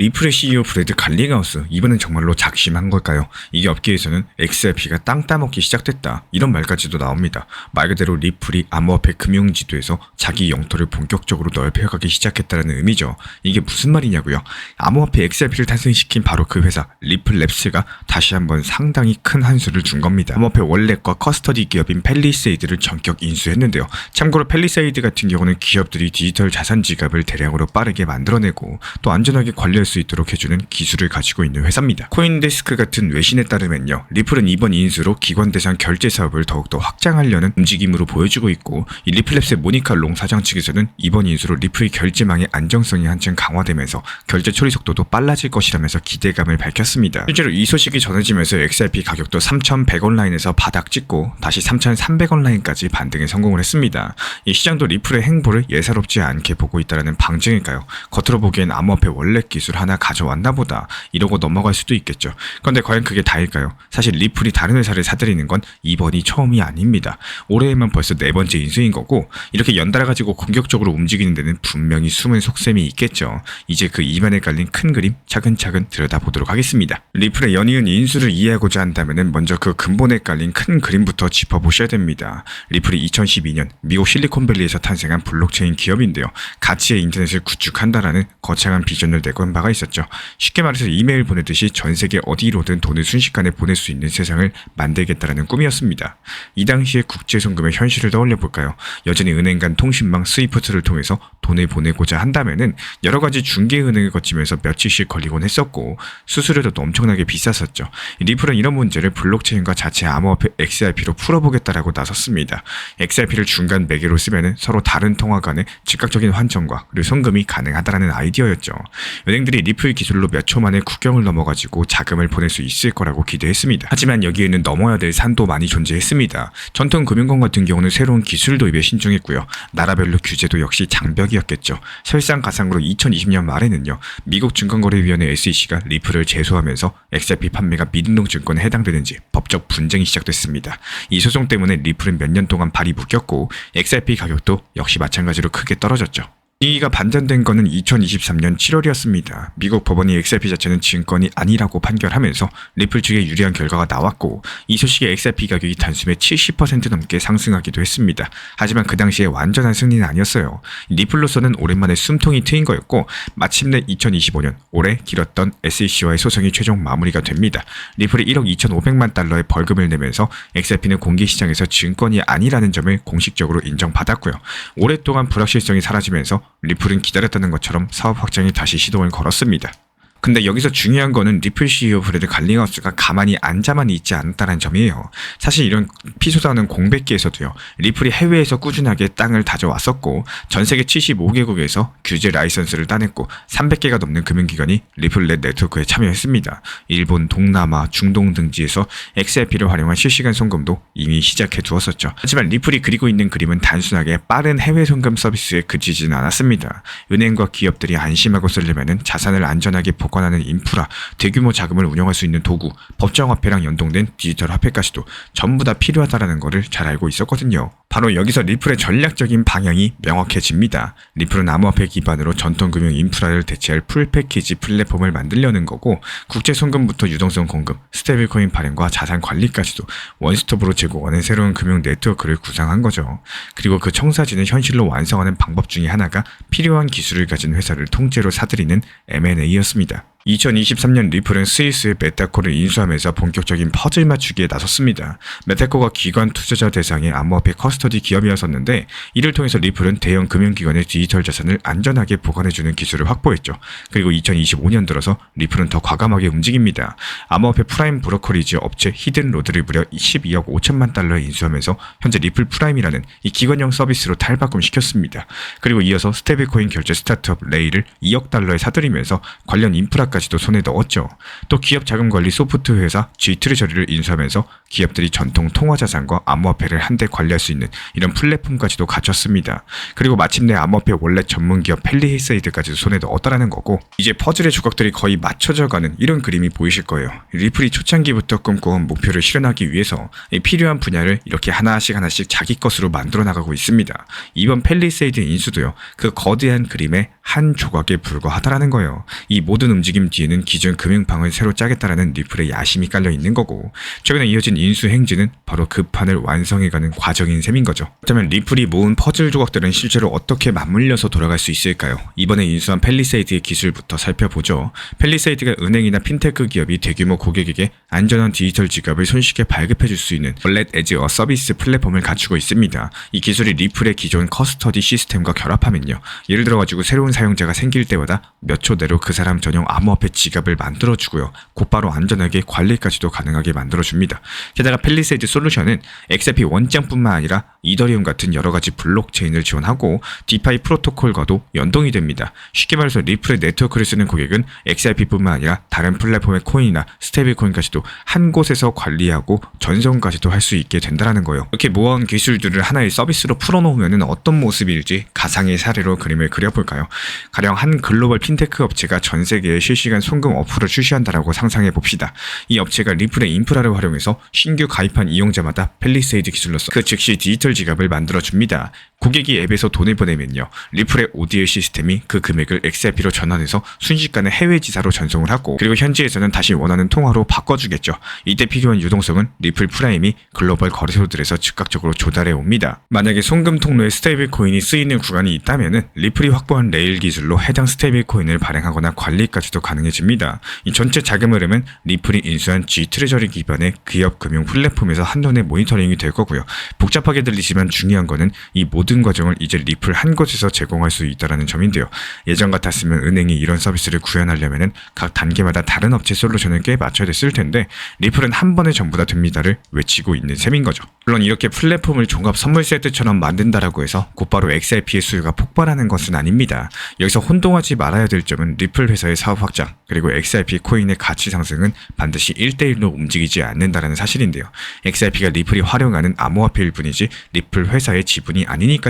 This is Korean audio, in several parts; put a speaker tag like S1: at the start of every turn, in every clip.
S1: 리플의 CEO 브래드 갈링하우스, 이번엔 정말로 작심한 걸까요? 이게 업계에서는 XRP가 땅 따먹기 시작됐다, 이런 말까지도 나옵니다. 말 그대로 리플이 암호화폐 금융지도에서 자기 영토를 본격적으로 넓혀가기 시작했다는 의미죠. 이게 무슨 말이냐고요? 암호화폐 XRP를 탄생시킨 바로 그 회사 리플랩스가 다시 한번 상당히 큰 한 수를 준 겁니다. 암호화폐 월렛과 커스터디 기업인 펠리세이드를 전격 인수했는데요. 참고로 펠리세이드 같은 경우는 기업들이 디지털 자산 지갑을 대량으로 빠르게 만들어내고 또 안전하게 관리할 수 있도록 해주는 기술을 가지고 있는 회사입니다. 코인데스크 같은 외신에 따르면요, 리플은 이번 인수로 기관 대상 결제 사업을 더욱더 확장하려는 움직임으로 보여주고 있고, 이 리플랩스의 모니카 롱 사장 측에서는 이번 인수로 리플의 결제망의 안정성이 한층 강화되면서 결제 처리 속도도 빨라질 것이라면서 기대감을 밝혔습니다. 실제로 이 소식이 전해지면서 XRP 가격도 3,100원 라인에서 바닥 찍고 다시 3,300원 라인까지 반등에 성공을 했습니다. 이 시장도 리플의 행보를 예사롭지 않게 보고 있다는 방증일까요? 겉으로 보기엔 암호화폐 월렛 기술 하나 가져왔나 보다, 이러고 넘어갈 수도 있겠죠. 그런데 과연 그게 다일까요? 사실 리플이 다른 회사를 사들이는 건 이번이 처음이 아닙니다. 올해에만 벌써 4번째 인수인 거고, 이렇게 연달아 가지고 공격적으로 움직이는 데는 분명히 숨은 속셈이 있겠죠. 이제 그 입안에 깔린 큰 그림 차근차근 들여다보도록 하겠습니다. 리플의 연이은 인수를 이해하고자 한다면 먼저 그 근본에 깔린 큰 그림부터 짚어보셔야 됩니다. 리플이 2012년 미국 실리콘밸리에서 탄생한 블록체인 기업인데요. 가치의 인터넷을 구축한다라는 거창한 비전을 내건 바가 있었죠. 쉽게 말해서 이메일 보내듯이 전 세계 어디로든 돈을 순식간에 보낼 수 있는 세상을 만들겠다라는 꿈이었습니다. 이 당시의 국제송금의 현실을 떠올려볼까요? 여전히 은행 간 통신망 스위프트를 통해서 돈을 보내고자 한다면은 여러 가지 중개은행을 거치면서 며칠씩 걸리곤 했었고, 수수료도 엄청나게 비쌌었죠. 리플은 이런 문제를 블록체인과 자체 암호화폐 XRP로 풀어보겠다라고 나섰습니다. XRP를 중간 매개로 쓰면은 서로 다른 통화 간의 즉각적인 환전과 그리고 송금이 가능하다라는 아이디어였죠. 은행들이 리플 기술로 몇 초 만에 국경을 넘어가지고 자금을 보낼 수 있을 거라고 기대했습니다. 하지만 여기에는 넘어야 될 산도 많이 존재했습니다. 전통 금융권 같은 경우는 새로운 기술 도입에 신중했고요. 나라별로 규제도 역시 장벽이었겠죠. 설상가상으로 2020년 말에는요, 미국 증권거래위원회 SEC가 리플을 제소하면서 XRP 판매가 미등록증권에 해당되는지 법적 분쟁이 시작됐습니다. 이 소송 때문에 리플은 몇 년 동안 발이 묶였고, XRP 가격도 역시 마찬가지로 크게 떨어졌죠. 분위기가 반전된 거는 2023년 7월이었습니다. 미국 법원이 XRP 자체는 증권이 아니라고 판결하면서 리플 측에 유리한 결과가 나왔고, 이 소식에 XRP 가격이 단숨에 70% 넘게 상승하기도 했습니다. 하지만 그 당시에 완전한 승리는 아니었어요. 리플로서는 오랜만에 숨통이 트인 거였고, 마침내 2025년 올해 길었던 SEC와의 소송이 최종 마무리가 됩니다. 리플이 1억 2,500만 달러의 벌금을 내면서 XRP는 공개시장에서 증권이 아니라는 점을 공식적으로 인정받았고요. 오랫동안 불확실성이 사라지면서 리플은 기다렸다는 것처럼 사업 확장에 다시 시동을 걸었습니다. 근데 여기서 중요한 거는 리플 CEO 브래드 갈링하우스가 가만히 앉아만 있지 않았다는 점이에요. 사실 이런 피소다는 공백기에서도요, 리플이 해외에서 꾸준하게 땅을 다져왔었고, 전 세계 75개국에서 규제 라이선스를 따냈고 300개가 넘는 금융기관이 리플렛 네트워크에 참여했습니다. 일본, 동남아, 중동 등지에서 XRP를 활용한 실시간 송금도 이미 시작해 두었었죠. 하지만 리플이 그리고 있는 그림은 단순하게 빠른 해외 송금 서비스에 그치지는 않았습니다. 은행과 기업들이 안심하고 쓰려면 자산을 안전하게 보관하는 인프라, 대규모 자금을 운영할 수 있는 도구, 법정화폐랑 연동된 디지털 화폐까지도 전부 다 필요하다는 것을 잘 알고 있었거든요. 바로 여기서 리플의 전략적인 방향이 명확해집니다. 리플은 암호화폐 기반으로 전통금융 인프라를 대체할 풀패키지 플랫폼을 만들려는 거고, 국제송금부터 유동성 공급, 스테이블코인 발행과 자산 관리까지도 원스톱으로 제공하는 새로운 금융 네트워크를 구상한 거죠. 그리고 그 청사진을 현실로 완성하는 방법 중에 하나가 필요한 기술을 가진 회사를 통째로 사들이는 M&A였습니다. 2023년 리플은 스위스의 메타코를 인수하면서 본격적인 퍼즐 맞추기에 나섰습니다. 메타코가 기관 투자자 대상의 암호화폐 커스터디 기업이었었는데, 이를 통해서 리플은 대형 금융기관의 디지털 자산을 안전하게 보관해주는 기술을 확보했죠. 그리고 2025년 들어서 리플은 더 과감하게 움직입니다. 암호화폐 프라임 브로커리지 업체 히든로드를 무려 12억 5천만 달러에 인수하면서 현재 리플 프라임이라는 이 기관형 서비스로 탈바꿈시켰습니다. 그리고 이어서 스테이블코인 결제 스타트업 레이를 2억 달러에 사들이면서 관련 인프라 분할까지도 손에 넣었죠. 또 기업 자금관리 소프트웨어 회사 G트레저리를 인수하면서 기업들이 전통 통화자산과 암호화폐를 한데 관리할 수 있는 이런 플랫폼까지도 갖췄습니다. 그리고 마침내 암호화폐 원래 전문기업 펠리세이드까지도 손에 넣었다라는 거고, 이제 퍼즐의 조각들이 거의 맞춰져가는 이런 그림이 보이실 거예요. 리플이 초창기부터 꿈꿔온 목표를 실현하기 위해서 필요한 분야를 이렇게 하나씩 자기 것으로 만들어 나가고 있습니다. 이번 펠리세이드 인수도요, 그 거대한 그림의 한 조각에 불과하다라는 거예요. 이 모든 움직임 뒤에는 기존 금융방을 새로 짜겠다라는 리플의 야심이 깔려 있는 거고, 최근에 이어진 인수 행진은 바로 그 판을 완성해가는 과정인 셈인 거죠. 그렇다면 리플이 모은 퍼즐 조각들은 실제로 어떻게 맞물려서 돌아갈 수 있을까요? 이번에 인수한 펠리세이드의 기술부터 살펴보죠. 펠리세이드가 은행이나 핀테크 기업이 대규모 고객에게 안전한 디지털 지갑을 손쉽게 발급해줄 수 있는 월렛 에즈 어 서비스 플랫폼을 갖추고 있습니다. 이 기술이 리플의 기존 커스터디 시스템과 결합하면요, 예를 들어가지고 새로운 사용자가 생길 때마다 몇 초 내로 그 사람 전용 암호화폐 지갑을 만들어주고요, 곧바로 안전하게 관리까지도 가능하게 만들어줍니다. 게다가 펠리세이드 솔루션은 XRP 원장뿐만 아니라 이더리움 같은 여러가지 블록체인을 지원하고 디파이 프로토콜과도 연동이 됩니다. 쉽게 말해서 리플의 네트워크를 쓰는 고객은 XRP뿐만 아니라 다른 플랫폼의 코인이나 스테이블 코인까지도 한 곳에서 관리하고 전송까지도 할 수 있게 된다는 거예요. 이렇게 모아온 기술들을 하나의 서비스로 풀어놓으면 어떤 모습일지 가상의 사례로 그림을 그려볼까요? 가령 한 글로벌 핀테크 업체가 전 세계에 실시간 송금 어플을 출시한다라고 상상해 봅시다. 이 업체가 리플의 인프라를 활용해서 신규 가입한 이용자마다 펠리세이드 기술로서 그 즉시 디지털 지갑을 만들어줍니다. 고객이 앱에서 돈을 보내면요, 리플의 ODL 시스템이 그 금액을 XRP로 전환해서 순식간에 해외 지사로 전송을 하고, 그리고 현지에서는 다시 원하는 통화로 바꿔주겠죠. 이때 필요한 유동성은 리플 프라임이 글로벌 거래소들에서 즉각적으로 조달해 옵니다. 만약에 송금 통로에 스테이블 코인이 쓰이는 구간이 있다면은 리플이 확보한 레일 기술로 해당 스테이블 코인을 발행하거나 관리까지도 가능해집니다. 이 전체 자금 흐름은 리플이 인수한 G트레저리 기반의 기업 금융 플랫폼에서 한눈에 모니터링이 될 거고요. 복잡하게 들리지만 중요한 거는 이 모든 과정을 이제 리플 한 곳에서 제공할 수 있다는 점인데요. 예전 같았으면 은행이 이런 서비스를 구현하려면 각 단계마다 다른 업체 솔루션을 꽤 맞춰야 됐을 텐데, 리플은 한 번에 전부 다 됩니다를 외치고 있는 셈인 거죠. 물론 이렇게 플랫폼을 종합 선물 세트처럼 만든다라고 해서 곧바로 XRP의 수요가 폭발하는 것은 아닙니다. 여기서 혼동하지 말아야 될 점은 리플 회사의 사업 확장, 그리고 XRP 코인의 가치 상승은 반드시 1대1로 움직이지 않는다는 사실인데요. XRP가 리플이 활용하는 암호화폐일 뿐이지 리플 회사의 지분이 아니니까요.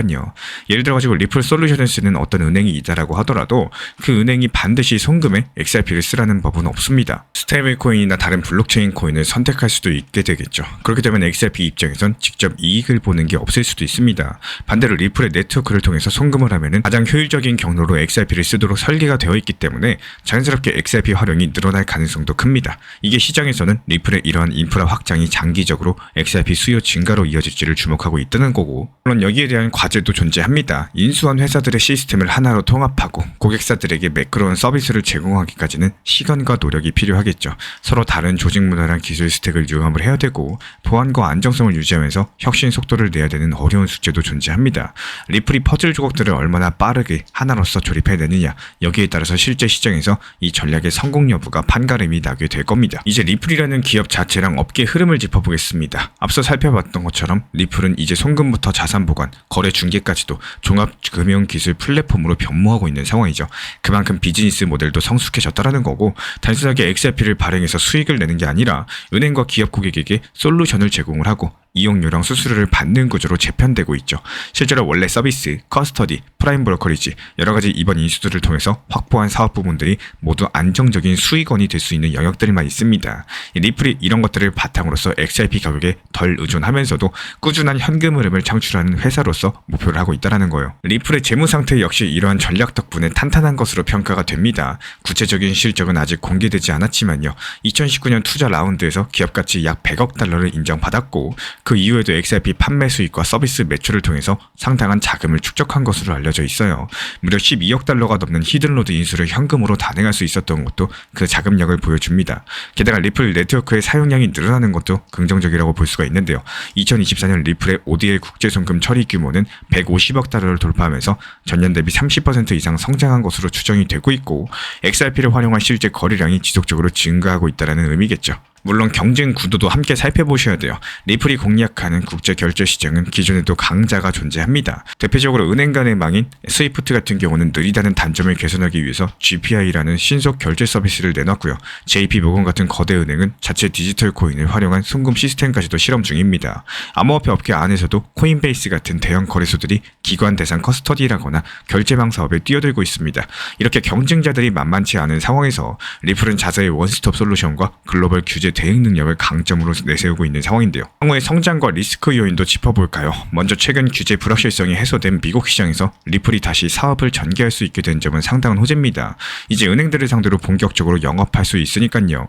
S1: 예를 들어가지고 리플 솔루션을 쓰는 어떤 은행이 있다라고 하더라도 그 은행이 반드시 송금에 XRP를 쓰라는 법은 없습니다. 스테이블 코인이나 다른 블록체인 코인을 선택할 수도 있게 되겠죠. 그렇게 되면 XRP 입장에선 직접 이익을 보는 게 없을 수도 있습니다. 반대로 리플의 네트워크를 통해서 송금을 하면은 가장 효율적인 경로로 XRP를 쓰도록 설계가 되어 있기 때문에 자연스럽게 XRP 활용이 늘어날 가능성도 큽니다. 이게 시장에서는 리플의 이러한 인프라 확장이 장기적으로 XRP 수요 증가로 이어질지를 주목하고 있다는 거고, 물론 여기에 대한 과제도 존재합니다. 인수한 회사들의 시스템을 하나로 통합하고 고객사들에게 매끄러운 서비스를 제공하기까지는 시간과 노력이 필요하겠죠. 서로 다른 조직 문화랑 기술 스택을 융합을 해야 되고, 보안과 안정성을 유지하면서 혁신 속도를 내야 되는 어려운 숙제도 존재합니다. 리플이 퍼즐 조각들을 얼마나 빠르게 하나로서 조립해내느냐, 여기에 따라서 실제 시장에서 이 전략의 성공 여부가 판가름이 나게 될 겁니다. 이제 리플이라는 기업 자체랑 업계 흐름을 짚어보겠습니다. 앞서 살펴봤던 것처럼 리플은 이제 송금부터 자산 보관, 거래 중개까지도 종합금융기술 플랫폼으로 변모하고 있는 상황이죠. 그만큼 비즈니스 모델도 성숙해졌다라는 거고, 단순하게 XRP를 발행해서 수익을 내는 게 아니라 은행과 기업 고객에게 솔루션을 제공을 하고 이용료랑 수수료를 받는 구조로 재편되고 있죠. 실제로 원래 서비스, 커스터디, 프라임 브로커리지 여러가지 이번 인수들을 통해서 확보한 사업 부문들이 모두 안정적인 수익원이 될 수 있는 영역들만 있습니다. 리플이 이런 것들을 바탕으로서 XRP 가격에 덜 의존하면서도 꾸준한 현금 흐름을 창출하는 회사로서 목표를 하고 있다는 거예요. 리플의 재무 상태 역시 이러한 전략 덕분에 탄탄한 것으로 평가가 됩니다. 구체적인 실적은 아직 공개되지 않았지만요, 2019년 투자 라운드에서 기업 가치 약 100억 달러를 인정받았고, 그 이후에도 XRP 판매 수익과 서비스 매출을 통해서 상당한 자금을 축적한 것으로 알려져 있어요. 무려 12억 달러가 넘는 히든로드 인수를 현금으로 단행할 수 있었던 것도 그 자금력을 보여줍니다. 게다가 리플 네트워크의 사용량이 늘어나는 것도 긍정적이라고 볼 수가 있는데요. 2024년 리플의 ODL 국제송금 처리 규모는 150억 달러를 돌파하면서 전년 대비 30% 이상 성장한 것으로 추정이 되고 있고, XRP를 활용한 실제 거래량이 지속적으로 증가하고 있다는 의미겠죠. 물론 경쟁 구도도 함께 살펴보셔야 돼요. 리플이 공략하는 국제 결제 시장은 기존에도 강자가 존재합니다. 대표적으로 은행 간의 망인 스위프트 같은 경우는 느리다는 단점을 개선하기 위해서 GPI라는 신속 결제 서비스를 내놨고요. JP모건 같은 거대 은행은 자체 디지털 코인을 활용한 송금 시스템까지도 실험 중입니다. 암호화폐 업계 안에서도 코인베이스 같은 대형 거래소들이 기관 대상 커스터디라거나 결제망 사업에 뛰어들고 있습니다. 이렇게 경쟁자들이 만만치 않은 상황에서 리플은 자사의 원스톱 솔루션과 글로벌 규제 대응 능력을 강점으로 내세우고 있는 상황인데요. 향후의 성장과 리스크 요인도 짚어볼까요? 먼저 최근 규제 불확실성이 해소된 미국 시장에서 리플이 다시 사업을 전개할 수 있게 된 점은 상당한 호재입니다. 이제 은행들을 상대로 본격적으로 영업할 수 있으니까요.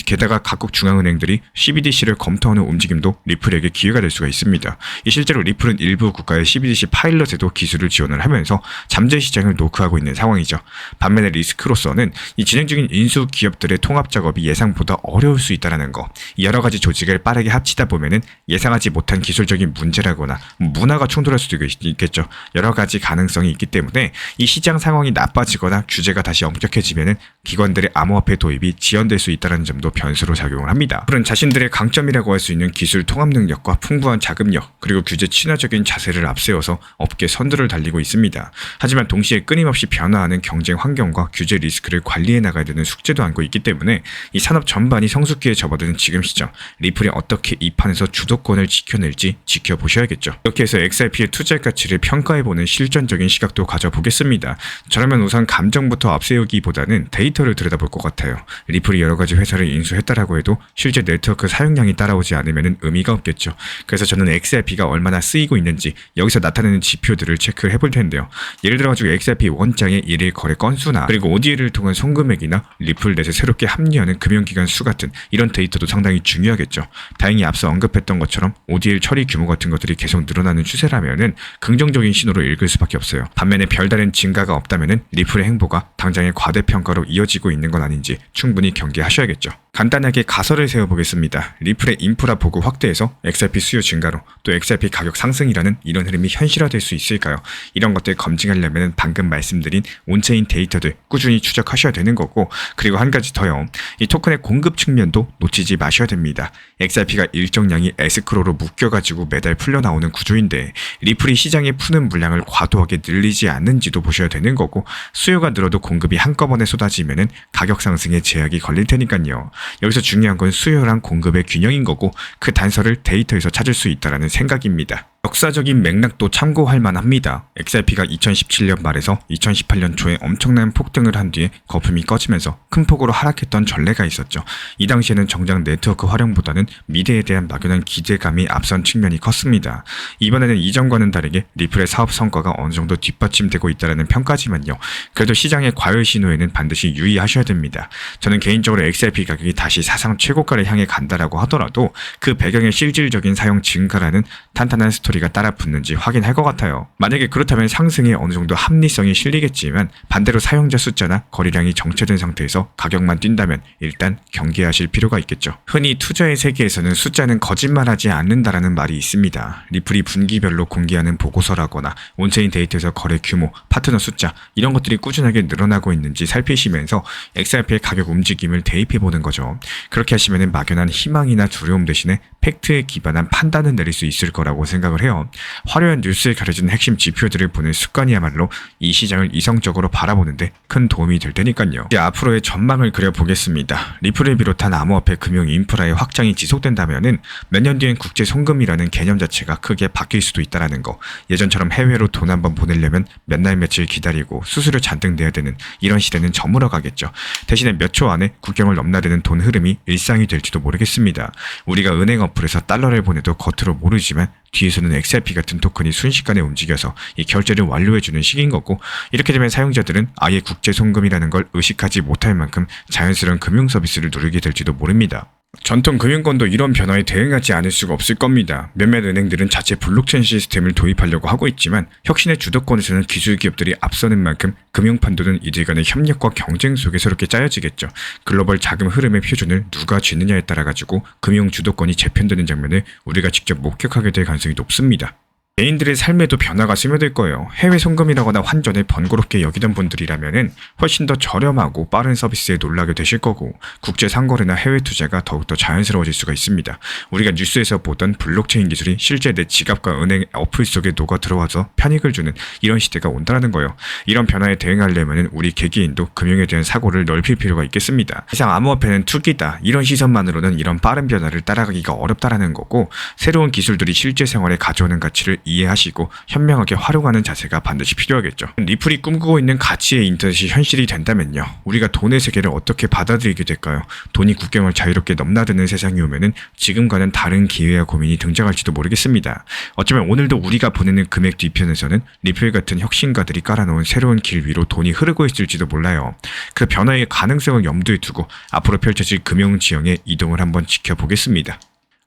S1: 게다가 각국 중앙은행들이 CBDC를 검토하는 움직임도 리플에게 기회가 될 수가 있습니다. 실제로 리플은 일부 국가의 CBDC 파일럿에도 기술을 지원을 하면서 잠재 시장을 노크하고 있는 상황이죠. 반면에 리스크로서는 이 진행 중인 인수 기업들의 통합 작업이 예상보다 어려울 수 있다는 거. 여러 가지 조직을 빠르게 합치다 보면은 예상하지 못한 기술적인 문제라거나 문화가 충돌할 수도 있겠죠. 여러 가지 가능성이 있기 때문에 이 시장 상황이 나빠지거나 규제가 다시 엄격해지면은 기관들의 암호화폐 도입이 지연될 수 있다는 점도 변수로 작용을 합니다. 그런 자신들의 강점이라고 할 수 있는 기술 통합 능력과 풍부한 자금력 그리고 규제 친화적인 자세를 앞세워서 업계 선두를 달리고 있습니다. 하지만 동시에 끊임없이 변화하는 경쟁 환경과 규제 리스크를 관리해 나가야 되는 숙제도 안고 있기 때문에 이 산업 전반이 성숙기에 접어드는 지금 시점, 리플이 어떻게 이 판에서 주도권을 지켜낼지 지켜보셔야겠죠. 이렇게 해서 XRP의 투자 가치를 평가해보는 실전적인 시각도 가져보겠습니다. 저라면 우선 감정부터 앞세우기보다는 데이터를 들여다볼 것 같아요. 리플이 여러 가지 회사를 인수했다라고 해도 실제 네트워크 사용량이 따라오지 않으면 의미가 없겠죠. 그래서 저는 XRP가 얼마나 쓰이고 있는지 여기서 나타내는 지표들을 체크를 해볼 텐데요. 예를 들어가지고 XRP 원장의 일일 거래 건수나 그리고 ODA를 통한 송금액이나 리플넷에 새롭게 합류하는 금융기관 수 같은 이런 데이터도 상당히 중요하겠죠. 다행히 앞서 언급했던 것처럼 ODL 처리 규모 같은 것들이 계속 늘어나는 추세라면은 긍정적인 신호로 읽을 수밖에 없어요. 반면에 별다른 증가가 없다면은 리플의 행보가 당장의 과대평가로 이어지고 있는 건 아닌지 충분히 경계하셔야겠죠. 간단하게 가설을 세워보겠습니다. 리플의 인프라 보급 확대에서 XRP 수요 증가로 또 XRP 가격 상승이라는 이런 흐름이 현실화될 수 있을까요? 이런 것들 검증하려면 방금 말씀드린 온체인 데이터들 꾸준히 추적하셔야 되는 거고, 그리고 한 가지 더요. 이 토큰의 공급 측면도 놓치지 마셔야 됩니다. XRP가 일정량이 에스크로로 묶여가지고 매달 풀려나오는 구조인데 리플이 시장에 푸는 물량을 과도하게 늘리지 않는지도 보셔야 되는 거고, 수요가 늘어도 공급이 한꺼번에 쏟아지면은 가격 상승에 제약이 걸릴 테니까요. 여기서 중요한 건 수요랑 공급의 균형인 거고 그 단서를 데이터에서 찾을 수 있다는 생각입니다. 역사적인 맥락도 참고할 만합니다. XRP가 2017년 말에서 2018년 초에 엄청난 폭등을 한 뒤에 거품이 꺼지면서 큰 폭으로 하락했던 전례가 있었죠. 이 당시에는 정작 네트워크 활용보다는 미래에 대한 막연한 기대감이 앞선 측면이 컸습니다. 이번에는 이전과는 다르게 리플의 사업 성과가 어느 정도 뒷받침되고 있다는 평가지만요. 그래도 시장의 과열 신호에는 반드시 유의하셔야 됩니다. 저는 개인적으로 XRP 가격이 다시 사상 최고가를 향해 간다라고 하더라도 그 배경의 실질적인 사용 증가라는 탄탄한 스토리가 따라 붙는지 확인할 것 같아요. 만약에 그렇다면 상승에 어느 정도 합리성이 실리겠지만 반대로 사용자 숫자나 거래량이 정체된 상태에서 가격만 뛴다면 일단 경계하실 필요가 있겠죠. 흔히 투자의 세계에서는 숫자는 거짓말하지 않는다라는 말이 있습니다. 리플이 분기별로 공개하는 보고서라거나 온체인 데이터에서 거래 규모, 파트너 숫자 이런 것들이 꾸준하게 늘어나고 있는지 살피시면서 XRP의 가격 움직임을 대입해보는 거죠. 그렇게 하시면 막연한 희망이나 두려움 대신에 팩트에 기반한 판단을 내릴 수 있을 거라고 생각을 해요. 화려한 뉴스에 가려진 핵심 지표들을 보는 습관이야말로 이 시장을 이성적으로 바라보는데 큰 도움이 될 테니까요. 이제 앞으로의 전망을 그려보겠습니다. 리플을 비롯한 암호화폐 금융 인프라의 확장이 지속된다면은 몇 년 뒤엔 국제 송금이라는 개념 자체가 크게 바뀔 수도 있다는 거. 예전처럼 해외로 돈 한번 보내려면 몇 날 며칠 기다리고 수수료 잔뜩 내야 되는 이런 시대는 저물어 가겠죠. 대신에 몇 초 안에 국경을 넘나드는 돈 흐름이 일상이 될지도 모르겠습니다. 우리가 은행 어플에서 달러를 보내도 겉으로 모르지만 뒤에서는 XRP 같은 토큰이 순식간에 움직여서 이 결제를 완료해주는 시기인 거고, 이렇게 되면 사용자들은 아예 국제 송금이라는 걸 의식하지 못할 만큼 자연스러운 금융 서비스를 누리게 될지도 모릅니다. 전통 금융권도 이런 변화에 대응하지 않을 수가 없을 겁니다. 몇몇 은행들은 자체 블록체인 시스템을 도입하려고 하고 있지만 혁신의 주도권에서는 기술 기업들이 앞서는 만큼 금융 판도는 이들 간의 협력과 경쟁 속에 새롭게 짜여지겠죠. 글로벌 자금 흐름의 표준을 누가 쥐느냐에 따라 가지고 금융 주도권이 재편되는 장면을 우리가 직접 목격하게 될 가능성이 높습니다. 개인들의 삶에도 변화가 스며들 거예요. 해외 송금이라거나 환전을 번거롭게 여기던 분들이라면은 훨씬 더 저렴하고 빠른 서비스에 놀라게 되실 거고, 국제 상거래나 해외 투자가 더욱더 자연스러워질 수가 있습니다. 우리가 뉴스에서 보던 블록체인 기술이 실제 내 지갑과 은행 어플 속에 녹아 들어와서 편익을 주는 이런 시대가 온다는 거예요. 이런 변화에 대응하려면 우리 개개인도 금융에 대한 사고를 넓힐 필요가 있겠습니다. 이상 암호화폐는 투기다, 이런 시선만으로는 이런 빠른 변화를 따라가기가 어렵다라는 거고, 새로운 기술들이 실제 생활에 가져오는 가치를 이해하시고 현명하게 활용하는 자세가 반드시 필요하겠죠. 리플이 꿈꾸고 있는 가치의 인터넷이 현실이 된다면요, 우리가 돈의 세계를 어떻게 받아들이게 될까요? 돈이 국경을 자유롭게 넘나드는 세상이 오면은 지금과는 다른 기회와 고민이 등장할지도 모르겠습니다. 어쩌면 오늘도 우리가 보내는 금액 뒤편에서는 리플 같은 혁신가들이 깔아놓은 새로운 길 위로 돈이 흐르고 있을지도 몰라요. 그 변화의 가능성을 염두에 두고 앞으로 펼쳐질 금융 지형의 이동을 한번 지켜보겠습니다.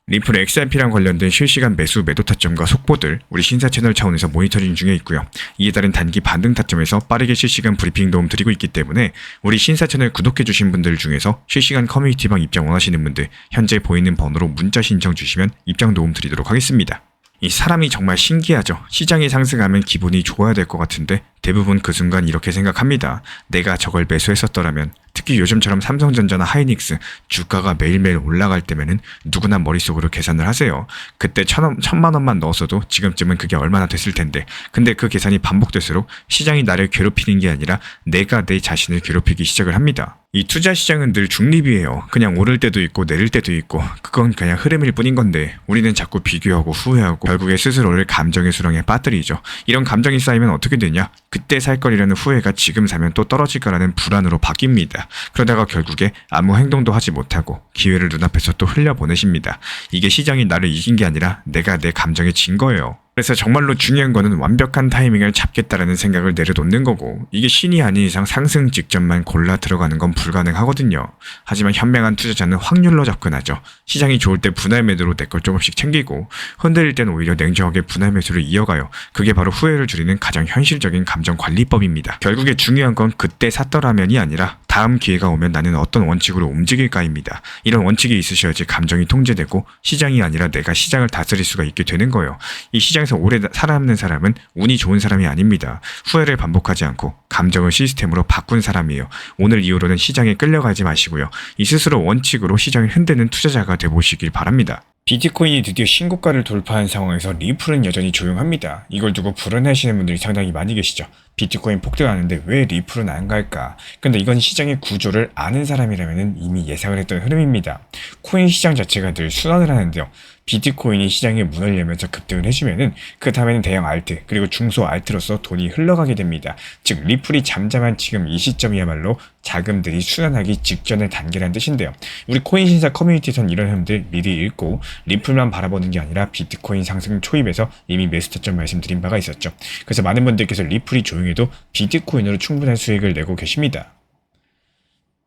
S1: 리플 XRP랑 관련된 실시간 매수 매도 타점과 속보들 우리 신사 채널 차원에서 모니터링 중에 있고요. 이에 따른 단기 반등 타점에서 빠르게 실시간 브리핑 도움 드리고 있기 때문에 우리 신사 채널 구독해주신 분들 중에서 실시간 커뮤니티방 입장 원하시는 분들 현재 보이는 번호로 문자 신청 주시면 입장 도움 드리도록 하겠습니다. 이 사람이 정말 신기하죠. 시장이 상승하면 기분이 좋아야 될 것 같은데 대부분 그 순간 이렇게 생각합니다. 내가 저걸 매수했었더라면. 특히 요즘처럼 삼성전자나 하이닉스 주가가 매일매일 올라갈 때면은 누구나 머릿속으로 계산을 하세요. 그때 1,000만 원만 넣었어도 지금쯤은 그게 얼마나 됐을 텐데, 근데 그 계산이 반복될수록 시장이 나를 괴롭히는 게 아니라 내가 내 자신을 괴롭히기 시작을 합니다. 이 투자 시장은 늘 중립이에요. 그냥 오를 때도 있고 내릴 때도 있고 그건 그냥 흐름일 뿐인 건데 우리는 자꾸 비교하고 후회하고 결국에 스스로를 감정의 수렁에 빠뜨리죠. 이런 감정이 쌓이면 어떻게 되냐? 그때 살 거리라는 후회가 지금 사면 또 떨어질까라는 불안으로 바뀝니다. 그러다가 결국에 아무 행동도 하지 못하고 기회를 눈앞에서 또 흘려보내십니다. 이게 시장이 나를 이긴 게 아니라 내가 내 감정에 진 거예요. 그래서 정말로 중요한 거는 완벽한 타이밍을 잡겠다라는 생각을 내려놓는 거고, 이게 신이 아닌 이상 상승 직전만 골라 들어가는 건 불가능하거든요. 하지만 현명한 투자자는 확률로 접근하죠. 시장이 좋을 때 분할 매도로 내 걸 조금씩 챙기고 흔들릴 땐 오히려 냉정하게 분할 매수를 이어가요. 그게 바로 후회를 줄이는 가장 현실적인 감정 관리법입니다. 결국에 중요한 건 그때 샀더라면이 아니라 다음 기회가 오면 나는 어떤 원칙으로 움직일까입니다. 이런 원칙이 있으셔야지 감정이 통제되고 시장이 아니라 내가 시장을 다스릴 수가 있게 되는 거예요. 이 시장에서 오래 살아남는 사람은 운이 좋은 사람이 아닙니다. 후회를 반복하지 않고 감정을 시스템으로 바꾼 사람이에요. 오늘 이후로는 시장에 끌려가지 마시고요. 이 스스로 원칙으로 시장을 흔드는 투자자가 되보시길 바랍니다. 비트코인이 드디어 신고가를 돌파한 상황에서 리플은 여전히 조용합니다. 이걸 두고 불안해하시는 분들이 상당히 많이 계시죠. 비트코인 폭등하는데 왜 리플은 안 갈까? 근데 이건 시장의 구조를 아는 사람이라면 이미 예상을 했던 흐름입니다. 코인 시장 자체가 늘 순환을 하는데요. 비트코인이 시장에 문을 열면서 급등을 해주면은 그 다음에는 대형 알트 그리고 중소 알트로서 돈이 흘러가게 됩니다. 즉 리플이 잠잠한 지금 이 시점이야말로 자금들이 순환하기 직전의 단계라는 뜻인데요. 우리 코인 신사 커뮤니티에선 이런 흐름들 미리 읽고 리플만 바라보는 게 아니라 비트코인 상승 초입에서 이미 매수 타점 말씀드린 바가 있었죠. 그래서 많은 분들께서 리플이 조용해도 비트코인으로 충분한 수익을 내고 계십니다.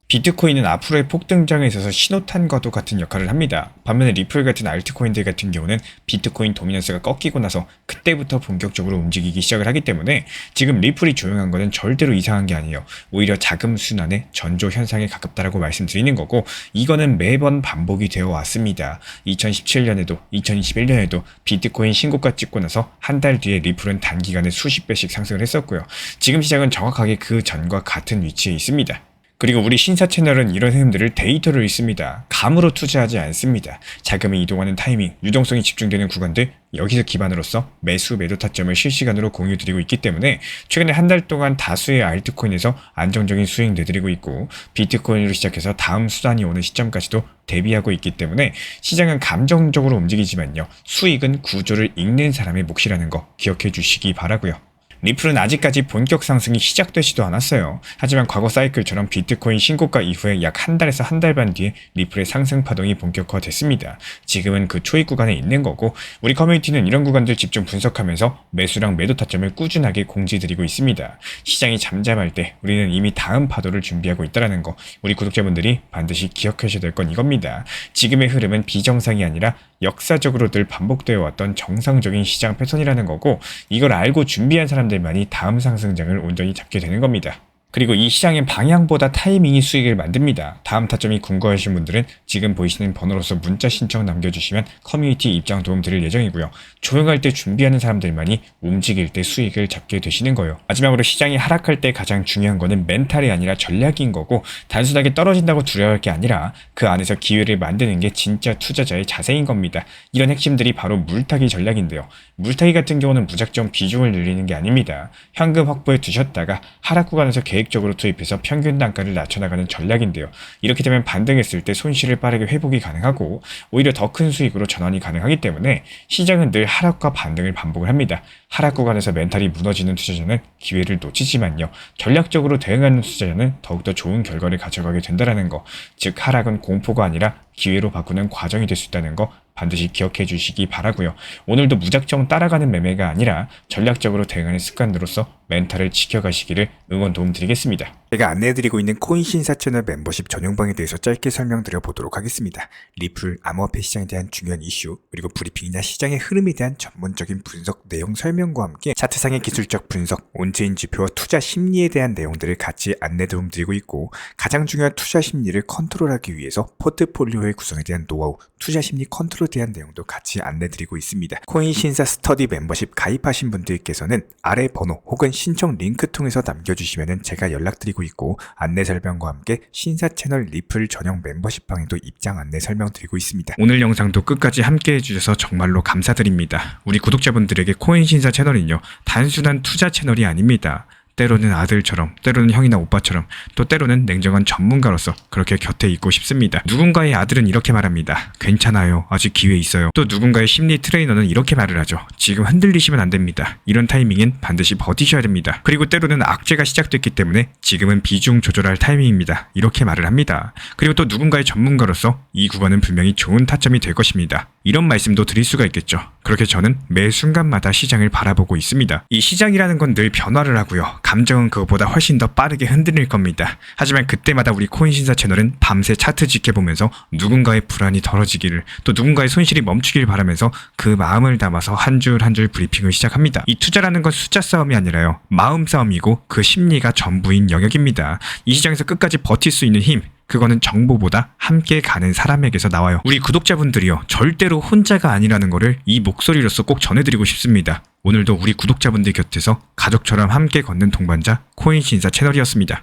S1: 비트코인은 앞으로의 폭등장에 있어서 신호탄과도 같은 역할을 합니다. 반면에 리플 같은 알트코인들 같은 경우는 비트코인 도미넌스가 꺾이고 나서 그때부터 본격적으로 움직이기 시작을 하기 때문에 지금 리플이 조용한 것은 절대로 이상한 게 아니에요. 오히려 자금 순환의 전조 현상에 가깝다라고 말씀드리는 거고, 이거는 매번 반복이 되어 왔습니다. 2017년에도 2021년에도 비트코인 신고가 찍고 나서 한 달 뒤에 리플은 단기간에 수십 배씩 상승을 했었고요. 지금 시장은 정확하게 그 전과 같은 위치에 있습니다. 그리고 우리 신사 채널은 이런 흐름들을 데이터로 읽습니다. 감으로 투자하지 않습니다. 자금이 이동하는 타이밍, 유동성이 집중되는 구간들, 여기서 기반으로서 매수 매도 타점을 실시간으로 공유드리고 있기 때문에 최근에 한 달 동안 다수의 알트코인에서 안정적인 수익 내드리고 있고, 비트코인으로 시작해서 다음 수단이 오는 시점까지도 대비하고 있기 때문에 시장은 감정적으로 움직이지만요, 수익은 구조를 읽는 사람의 몫이라는 거 기억해 주시기 바라고요. 리플은 아직까지 본격 상승이 시작되지도 않았어요. 하지만 과거 사이클처럼 비트코인 신고가 이후에 약 한 달에서 한 달 반 뒤에 리플의 상승 파동이 본격화됐습니다. 지금은 그 초입 구간에 있는 거고, 우리 커뮤니티는 이런 구간들 집중 분석하면서 매수랑 매도 타점을 꾸준하게 공지드리고 있습니다. 시장이 잠잠할 때 우리는 이미 다음 파도를 준비하고 있다는 거, 우리 구독자분들이 반드시 기억하셔야 될 건 이겁니다. 지금의 흐름은 비정상이 아니라 역사적으로 늘 반복되어 왔던 정상적인 시장 패턴이라는 거고, 이걸 알고 준비한 사람들만이 다음 상승장을 온전히 잡게 되는 겁니다. 그리고 이 시장의 방향보다 타이밍이 수익을 만듭니다. 다음 타점이 궁금하신 분들은 지금 보이시는 번호로서 문자 신청 남겨주시면 커뮤니티 입장 도움 드릴 예정이고요. 조용할 때 준비하는 사람들만이 움직일 때 수익을 잡게 되시는 거예요. 마지막으로 시장이 하락할 때 가장 중요한 거는 멘탈이 아니라 전략인 거고, 단순하게 떨어진다고 두려워할 게 아니라 그 안에서 기회를 만드는 게 진짜 투자자의 자세인 겁니다. 이런 핵심들이 바로 물타기 전략인데요. 물타기 같은 경우는 무작정 비중을 늘리는 게 아닙니다. 현금 확보해 두셨다가 하락 구간에서 계획적으로 투입해서 평균 단가를 낮춰나가는 전략인데요. 이렇게 되면 반등했을 때 손실을 빠르게 회복이 가능하고 오히려 더 큰 수익으로 전환이 가능하기 때문에 시장은 늘 하락과 반등을 반복을 합니다. 하락 구간에서 멘탈이 무너지는 투자자는 기회를 놓치지만요. 전략적으로 대응하는 투자자는 더욱더 좋은 결과를 가져가게 된다는 거, 즉 하락은 공포가 아니라 기회로 바꾸는 과정이 될 수 있다는 거 반드시 기억해 주시기 바라고요. 오늘도 무작정 따라가는 매매가 아니라 전략적으로 대응하는 습관으로서 멘탈을 지켜가시기를 응원 도움 드리겠습니다. 제가 안내해드리고 있는 코인 신사 채널 멤버십 전용방에 대해서 짧게 설명드려 보도록 하겠습니다. 리플, 암호화폐 시장에 대한 중요한 이슈, 그리고 브리핑이나 시장의 흐름에 대한 전문적인 분석 내용 설명과 함께 차트상의 기술적 분석, 온체인 지표와 투자 심리에 대한 내용들을 같이 안내 도움 드리고 있고, 가장 중요한 투자 심리를 컨트롤하기 위해서 포트폴리오의 구성에 대한 노하우, 투자 심리 컨트롤에 대한 내용도 같이 안내드리고 있습니다. 코인 신사 스터디 멤버십 가입하신 분들께서는 아래 번호 혹은 신청 링크 통해서 남겨주시면 제가 연락드리고 있고, 안내 설명과 함께 신사 채널 리플 전용 멤버십 방에도 입장 안내 설명드리고 있습니다. 오늘 영상도 끝까지 함께 해주셔서 정말로 감사드립니다. 우리 구독자분들에게 코인 신사 채널은요, 단순한 투자 채널이 아닙니다. 때로는 아들처럼, 때로는 형이나 오빠처럼, 또 때로는 냉정한 전문가로서 그렇게 곁에 있고 싶습니다. 누군가의 아들은 이렇게 말합니다. 괜찮아요. 아직 기회 있어요. 또 누군가의 심리 트레이너는 이렇게 말을 하죠. 지금 흔들리시면 안 됩니다. 이런 타이밍엔 반드시 버티셔야 됩니다. 그리고 때로는 악재가 시작됐기 때문에 지금은 비중 조절할 타이밍입니다. 이렇게 말을 합니다. 그리고 또 누군가의 전문가로서 이 구간은 분명히 좋은 타점이 될 것입니다. 이런 말씀도 드릴 수가 있겠죠. 그렇게 저는 매 순간마다 시장을 바라보고 있습니다. 이 시장이라는 건 늘 변화를 하고요. 감정은 그것보다 훨씬 더 빠르게 흔들릴 겁니다. 하지만 그때마다 우리 코인신사 채널은 밤새 차트 지켜보면서 누군가의 불안이 덜어지기를, 또 누군가의 손실이 멈추길 바라면서 그 마음을 담아서 한 줄 한 줄 브리핑을 시작합니다. 이 투자라는 건 숫자 싸움이 아니라요, 마음 싸움이고 그 심리가 전부인 영역입니다. 이 시장에서 끝까지 버틸 수 있는 힘, 그거는 정보보다 함께 가는 사람에게서 나와요. 우리 구독자분들이요, 절대로 혼자가 아니라는 거를 이 목소리로서 꼭 전해드리고 싶습니다. 오늘도 우리 구독자분들 곁에서 가족처럼 함께 걷는 동반자 코인신사 채널이었습니다.